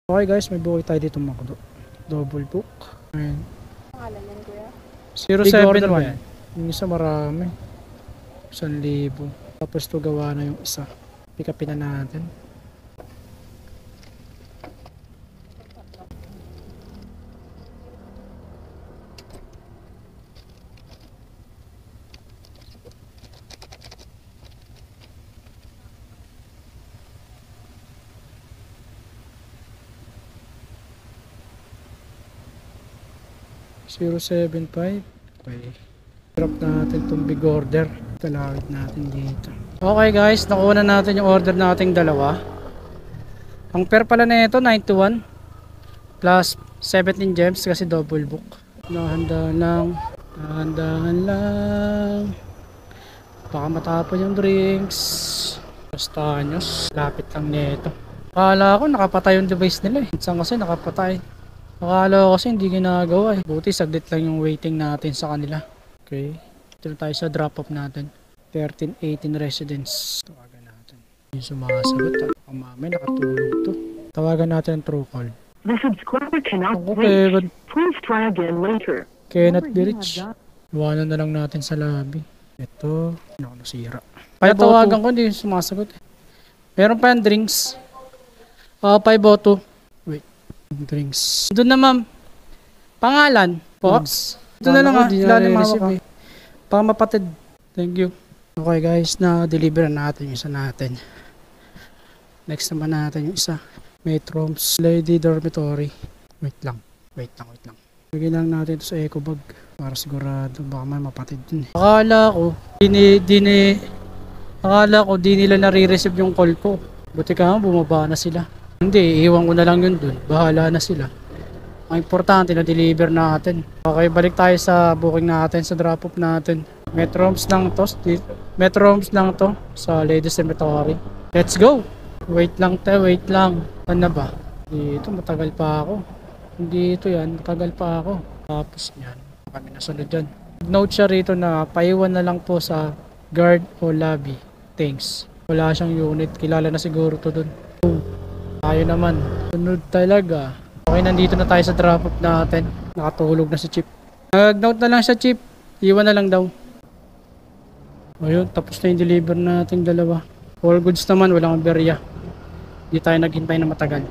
Okay guys, may buhay tayo dito McDo. Double book. Ayan. Pangalan yan, kuya? 071. Yung isa marami. 1,000. Tapos to gawa na yung isa. Pick upin na natin. .075. Okay. Drop natin itong big order. Talawid natin dito. Okay guys, nakuha natin yung order nating dalawa. Ang pair pala na ito 91 plus 17 gems kasi double book. Dahan-dahan lang. Baka matapon yung drinks. Basta nyos, lapit lang nito. Akala ko nakapatay yung device nila eh. Minsan kasi nakapatay. Akala ko kasi hindi ginagawa eh. Buti saglit lang yung waiting natin sa kanila. Okay. Ito tayo sa drop off natin. 1318 residence. Tawagan natin. Yung sumasagot ha. Ang mamay nakatulog to. Tawagan natin ang true call. The subscriber cannot Okay, reach. Please try again later. cannot be reached. Iwanan na lang natin sa lobby. Ito. Ano, nasira. Kaya tawagan ko hindi sumasagot eh. Meron pa yung drinks. 502. Wait. Drinks. Doon na ma'am. Pangalan. Fox. Doon na lang ha. Ilalim hawak ka. Pang mapatid. Thank you. Okay guys, na-deliver na natin yung isa natin. Next naman natin yung isa. Metrooms Lady Dormitory. Wait lang. Lagyan lang natin ito sa eco bag. Para sigurado. Baka may mapatid dun eh. Akala ko, di nila nare-receive yung call ko. Buti ka nga, bumaba na sila. Hindi, iiwan ko na lang yun dun. Bahala na sila. Ang importante na deliver natin. Okay, balik tayo sa booking natin, sa drop off natin. Metrooms lang to sa Ladies Dormitory. Let's go! Wait lang. Ano ba? Dito matagal pa ako. Dito yan, matagal pa ako. Tapos yan, kami nasunod dyan. Note siya rito na paiwan na lang po sa guard o lobby. Thanks. Wala siyang unit, kilala na siguro to dun. Tayo naman, sunod talaga. Okay, nandito na tayo sa drop off natin. Nakatulog na si Chip. Nag-note na lang siya, Chip. Iwan na lang daw. Ayun, tapos na yung deliver natin dalawa. All goods naman, walang aberya. Hindi tayo naghintay na matagal.